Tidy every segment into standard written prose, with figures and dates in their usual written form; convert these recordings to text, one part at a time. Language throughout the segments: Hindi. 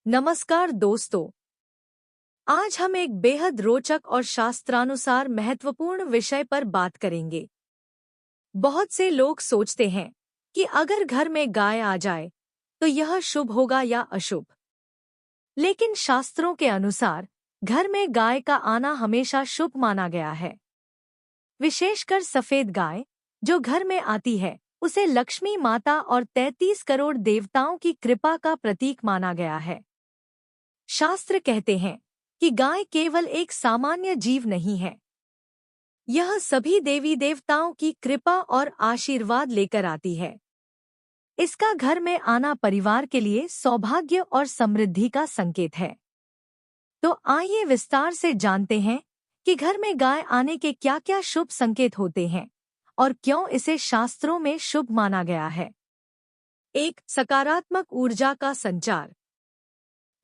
नमस्कार दोस्तों। आज हम एक बेहद रोचक और शास्त्रानुसार महत्वपूर्ण विषय पर बात करेंगे। बहुत से लोग सोचते हैं कि अगर घर में गाय आ जाए तो यह शुभ होगा या अशुभ। लेकिन शास्त्रों के अनुसार घर में गाय का आना हमेशा शुभ माना गया है। विशेषकर सफेद गाय जो घर में आती है उसे लक्ष्मी माता और 33 करोड़ देवताओं की कृपा का प्रतीक माना गया है। शास्त्र कहते हैं कि गाय केवल एक सामान्य जीव नहीं है। यह सभी देवी देवताओं की कृपा और आशीर्वाद लेकर आती है। इसका घर में आना परिवार के लिए सौभाग्य और समृद्धि का संकेत है। तो आइए विस्तार से जानते हैं कि घर में गाय आने के क्या-क्या शुभ संकेत होते हैं और क्यों इसे शास्त्रों में शुभ माना गया है। एक, सकारात्मक ऊर्जा का संचार।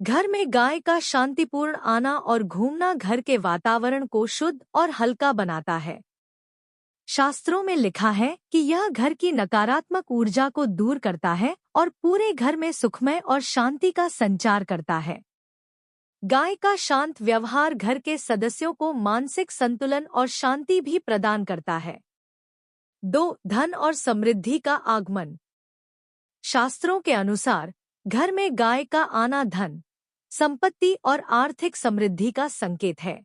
घर में गाय का शांतिपूर्ण आना और घूमना घर के वातावरण को शुद्ध और हल्का बनाता है। शास्त्रों में लिखा है कि यह घर की नकारात्मक ऊर्जा को दूर करता है और पूरे घर में सुखमय और शांति का संचार करता है। गाय का शांत व्यवहार घर के सदस्यों को मानसिक संतुलन और शांति भी प्रदान करता है। 2, धन और समृद्धि का आगमन। शास्त्रों के अनुसार घर में गाय का आना धन, संपत्ति और आर्थिक समृद्धि का संकेत है।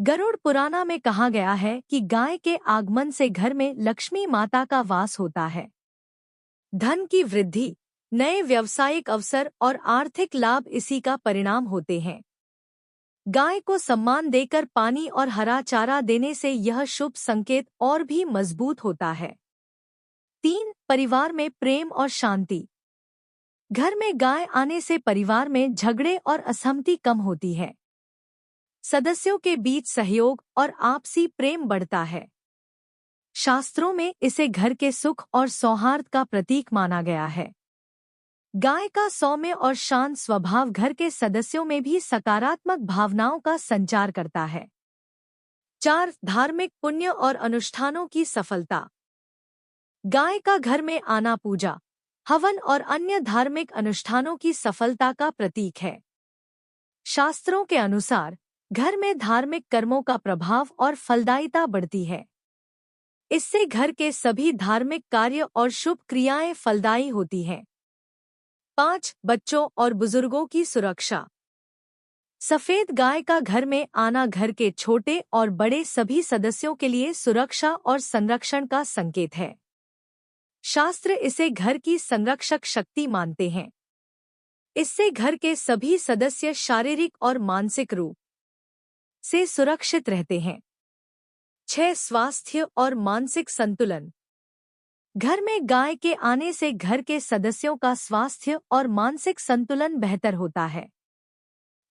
गरुड़ पुराना में कहा गया है कि गाय के आगमन से घर में लक्ष्मी माता का वास होता है। धन की वृद्धि, नए व्यावसायिक अवसर और आर्थिक लाभ इसी का परिणाम होते हैं। गाय को सम्मान देकर पानी और हरा चारा देने से यह शुभ संकेत और भी मजबूत होता है। 3, परिवार में प्रेम और शांति। घर में गाय आने से परिवार में झगड़े और असहमति कम होती है। सदस्यों के बीच सहयोग और आपसी प्रेम बढ़ता है। शास्त्रों में इसे घर के सुख और सौहार्द का प्रतीक माना गया है। गाय का सौम्य और शांत स्वभाव घर के सदस्यों में भी सकारात्मक भावनाओं का संचार करता है। 4, धार्मिक पुण्य और अनुष्ठानों की सफलता। गाय का घर में आना पूजा, हवन और अन्य धार्मिक अनुष्ठानों की सफलता का प्रतीक है। शास्त्रों के अनुसार घर में धार्मिक कर्मों का प्रभाव और फलदायिता बढ़ती है। इससे घर के सभी धार्मिक कार्य और शुभ क्रियाएं फलदायी होती हैं। 5, बच्चों और बुजुर्गों की सुरक्षा। सफेद गाय का घर में आना घर के छोटे और बड़े सभी सदस्यों के लिए सुरक्षा और संरक्षण का संकेत है। शास्त्र इसे घर की संरक्षक शक्ति मानते हैं। इससे घर के सभी सदस्य शारीरिक और मानसिक रूप से सुरक्षित रहते हैं। 6, स्वास्थ्य और मानसिक संतुलन। घर में गाय के आने से घर के सदस्यों का स्वास्थ्य और मानसिक संतुलन बेहतर होता है।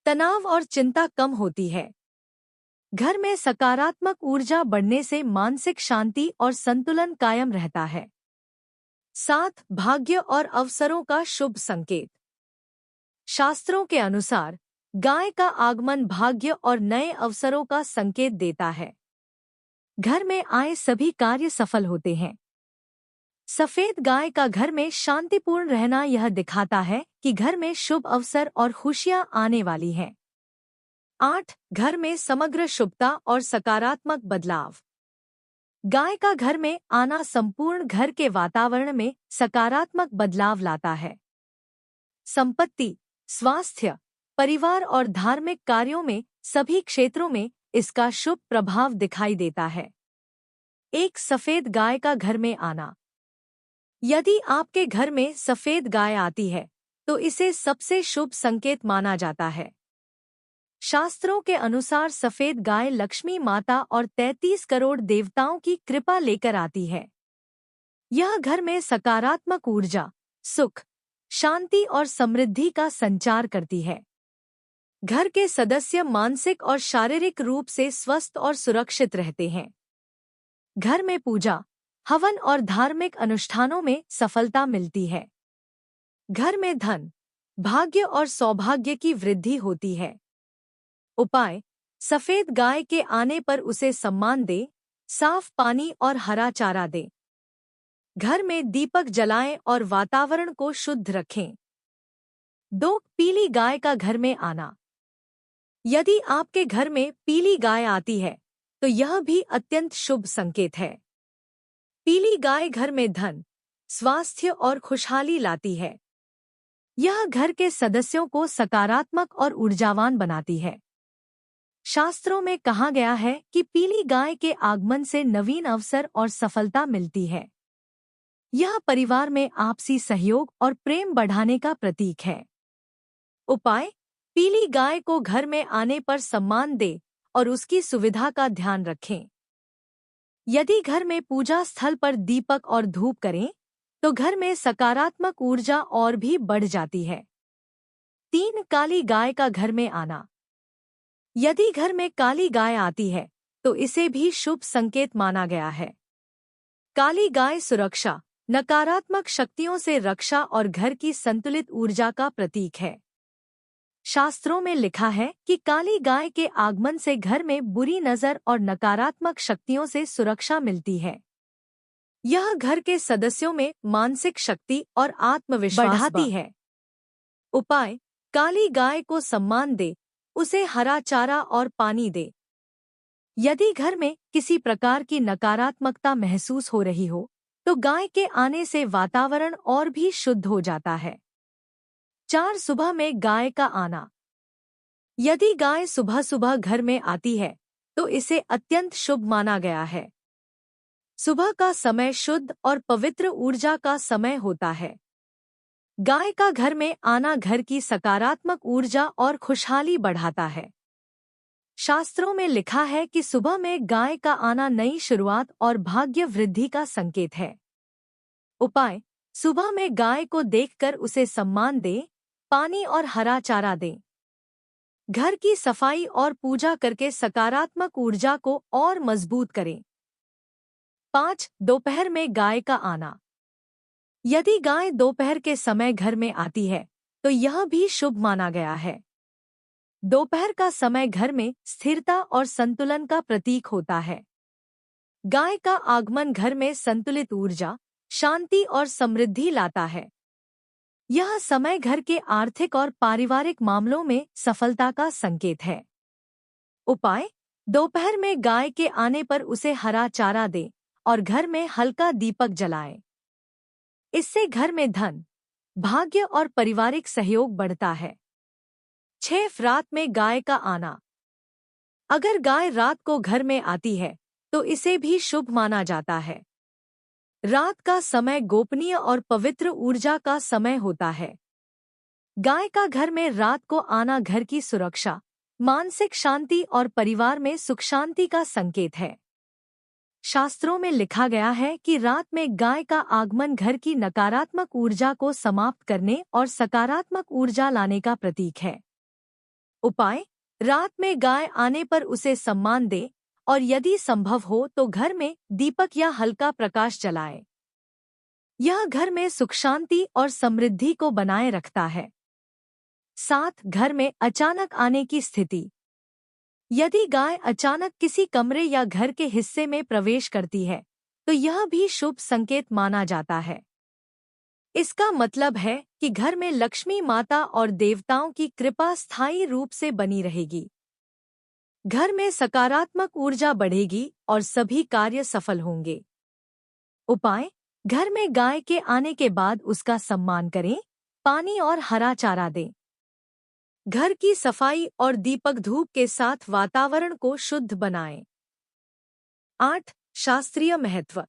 तनाव और चिंता कम होती है। घर में सकारात्मक ऊर्जा बढ़ने से मानसिक शांति और संतुलन कायम रहता है। 7, भाग्य और अवसरों का शुभ संकेत। शास्त्रों के अनुसार गाय का आगमन भाग्य और नए अवसरों का संकेत देता है। घर में आए सभी कार्य सफल होते हैं। सफेद गाय का घर में शांतिपूर्ण रहना यह दिखाता है कि घर में शुभ अवसर और खुशियां आने वाली हैं। 8, घर में समग्र शुभता और सकारात्मक बदलाव। गाय का घर में आना संपूर्ण घर के वातावरण में सकारात्मक बदलाव लाता है। संपत्ति, स्वास्थ्य, परिवार और धार्मिक कार्यों में सभी क्षेत्रों में इसका शुभ प्रभाव दिखाई देता है। एक, सफेद गाय का घर में आना। यदि आपके घर में सफेद गाय आती है तो इसे सबसे शुभ संकेत माना जाता है। शास्त्रों के अनुसार सफेद गाय लक्ष्मी माता और 33 करोड़ देवताओं की कृपा लेकर आती है। यह घर में सकारात्मक ऊर्जा, सुख, शांति और समृद्धि का संचार करती है। घर के सदस्य मानसिक और शारीरिक रूप से स्वस्थ और सुरक्षित रहते हैं। घर में पूजा, हवन और धार्मिक अनुष्ठानों में सफलता मिलती है। घर में धन, भाग्य और सौभाग्य की वृद्धि होती है। उपाय, सफेद गाय के आने पर उसे सम्मान दे, साफ पानी और हरा चारा दे। घर में दीपक जलाएं और वातावरण को शुद्ध रखें। 2. पीली गाय का घर में आना। यदि आपके घर में पीली गाय आती है तो यह भी अत्यंत शुभ संकेत है। पीली गाय घर में धन, स्वास्थ्य और खुशहाली लाती है। यह घर के सदस्यों को सकारात्मक और ऊर्जावान बनाती है। शास्त्रों में कहा गया है कि पीली गाय के आगमन से नवीन अवसर और सफलता मिलती है। यह परिवार में आपसी सहयोग और प्रेम बढ़ाने का प्रतीक है। उपाय: पीली गाय को घर में आने पर सम्मान दें और उसकी सुविधा का ध्यान रखें। यदि घर में पूजा स्थल पर दीपक और धूप करें तो घर में सकारात्मक ऊर्जा और भी बढ़ जाती है। 3. काली गाय का घर में आना। यदि घर में काली गाय आती है तो इसे भी शुभ संकेत माना गया है। काली गाय सुरक्षा, नकारात्मक शक्तियों से रक्षा और घर की संतुलित ऊर्जा का प्रतीक है। शास्त्रों में लिखा है कि काली गाय के आगमन से घर में बुरी नजर और नकारात्मक शक्तियों से सुरक्षा मिलती है। यह घर के सदस्यों में मानसिक शक्ति और आत्मविश्वास बढ़ाती है। उपाय: काली गाय को सम्मान दे, उसे हरा चारा और पानी दे। यदि घर में किसी प्रकार की नकारात्मकता महसूस हो रही हो तो गाय के आने से वातावरण और भी शुद्ध हो जाता है। 4. सुबह में गाय का आना। यदि गाय सुबह सुबह घर में आती है तो इसे अत्यंत शुभ माना गया है। सुबह का समय शुद्ध और पवित्र ऊर्जा का समय होता है। गाय का घर में आना घर की सकारात्मक ऊर्जा और खुशहाली बढ़ाता है। शास्त्रों में लिखा है कि सुबह में गाय का आना नई शुरुआत और भाग्य वृद्धि का संकेत है। उपाय: सुबह में गाय को देखकर उसे सम्मान दें, पानी और हरा चारा दें। घर की सफाई और पूजा करके सकारात्मक ऊर्जा को और मजबूत करें। 5. दोपहर में गाय का आना। यदि गाय दोपहर के समय घर में आती है तो यह भी शुभ माना गया है। दोपहर का समय घर में स्थिरता और संतुलन का प्रतीक होता है। गाय का आगमन घर में संतुलित ऊर्जा, शांति और समृद्धि लाता है। यह समय घर के आर्थिक और पारिवारिक मामलों में सफलता का संकेत है। उपाय: दोपहर में गाय के आने पर उसे हरा चारा दें और घर में हल्का दीपक जलाएं। इससे घर में धन, भाग्य और पारिवारिक सहयोग बढ़ता है। 6. रात में गाय का आना। अगर गाय रात को घर में आती है तो इसे भी शुभ माना जाता है। रात का समय गोपनीय और पवित्र ऊर्जा का समय होता है। गाय का घर में रात को आना घर की सुरक्षा, मानसिक शांति और परिवार में सुख शांति का संकेत है। शास्त्रों में लिखा गया है कि रात में गाय का आगमन घर की नकारात्मक ऊर्जा को समाप्त करने और सकारात्मक ऊर्जा लाने का प्रतीक है। उपाय: रात में गाय आने पर उसे सम्मान दे और यदि संभव हो तो घर में दीपक या हल्का प्रकाश जलाए। यह घर में सुख शांति और समृद्धि को बनाए रखता है। 7. घर में अचानक आने की स्थिति। यदि गाय अचानक किसी कमरे या घर के हिस्से में प्रवेश करती है तो यह भी शुभ संकेत माना जाता है। इसका मतलब है कि घर में लक्ष्मी माता और देवताओं की कृपा स्थायी रूप से बनी रहेगी। घर में सकारात्मक ऊर्जा बढ़ेगी और सभी कार्य सफल होंगे। उपाय: घर में गाय के आने के बाद उसका सम्मान करें, पानी और हरा चारा दें। घर की सफाई और दीपक धूप के साथ वातावरण को शुद्ध बनाएं। 8. शास्त्रीय महत्व।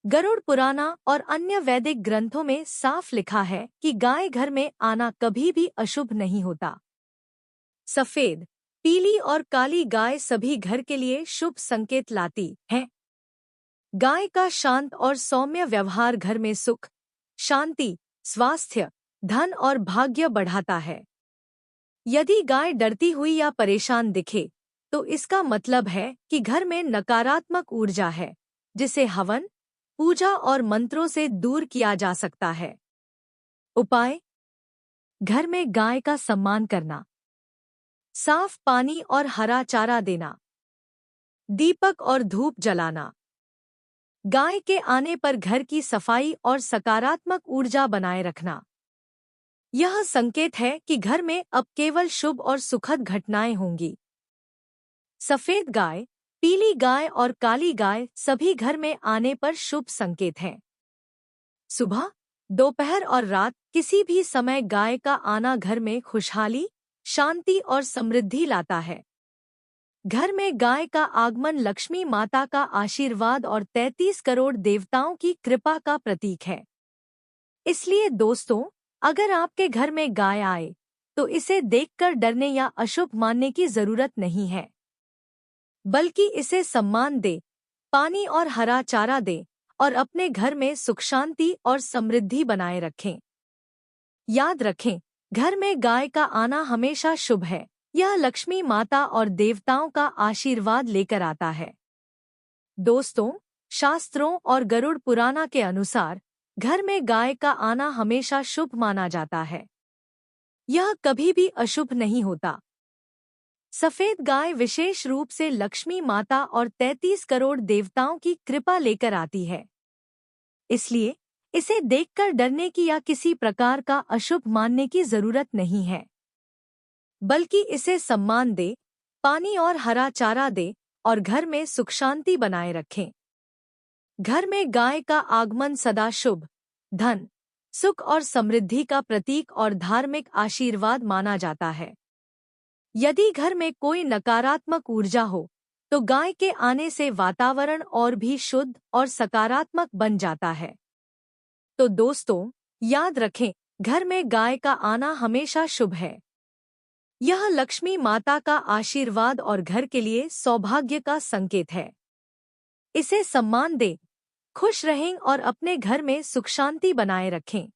गरुड़ पुराना और अन्य वैदिक ग्रंथों में साफ लिखा है कि गाय घर में आना कभी भी अशुभ नहीं होता। सफेद, पीली और काली गाय सभी घर के लिए शुभ संकेत लाती हैं। गाय का शांत और सौम्य व्यवहार घर में सुख, शांति, स्वास्थ्य, धन और भाग्य बढ़ाता है। यदि गाय डरती हुई या परेशान दिखे तो इसका मतलब है कि घर में नकारात्मक ऊर्जा है, जिसे हवन, पूजा और मंत्रों से दूर किया जा सकता है। उपाय: घर में गाय का सम्मान करना, साफ पानी और हरा चारा देना, दीपक और धूप जलाना। गाय के आने पर घर की सफाई और सकारात्मक ऊर्जा बनाए रखना। यह संकेत है कि घर में अब केवल शुभ और सुखद घटनाएं होंगी। सफेद गाय, पीली गाय और काली गाय सभी घर में आने पर शुभ संकेत हैं। सुबह, दोपहर और रात किसी भी समय गाय का आना घर में खुशहाली, शांति और समृद्धि लाता है। घर में गाय का आगमन लक्ष्मी माता का आशीर्वाद और 33 करोड़ देवताओं की कृपा का प्रतीक है। इसलिए दोस्तों, अगर आपके घर में गाय आए, तो इसे देखकर डरने या अशुभ मानने की जरूरत नहीं है, बल्कि इसे सम्मान दे, पानी और हरा चारा दे और अपने घर में सुख शांति और समृद्धि बनाए रखें। याद रखें, घर में गाय का आना हमेशा शुभ है। यह लक्ष्मी माता और देवताओं का आशीर्वाद लेकर आता है। दोस्तों, शास्त्रों और गरुड़ पुराना के अनुसार घर में गाय का आना हमेशा शुभ माना जाता है। यह कभी भी अशुभ नहीं होता। सफेद गाय विशेष रूप से लक्ष्मी माता और 33 करोड़ देवताओं की कृपा लेकर आती है। इसलिए इसे देखकर डरने की या किसी प्रकार का अशुभ मानने की जरूरत नहीं है, बल्कि इसे सम्मान दे, पानी और हरा चारा दे और घर में सुख शांति बनाए रखें। घर में गाय का आगमन सदा शुभ, धन, सुख और समृद्धि का प्रतीक और धार्मिक आशीर्वाद माना जाता है। यदि घर में कोई नकारात्मक ऊर्जा हो, तो गाय के आने से वातावरण और भी शुद्ध और सकारात्मक बन जाता है। तो दोस्तों, याद रखें, घर में गाय का आना हमेशा शुभ है। यह लक्ष्मी माता का आशीर्वाद और घर के लिए सौभाग्य का संकेत है। इसे सम्मान दें, खुश रहें और अपने घर में सुख शांति बनाए रखें।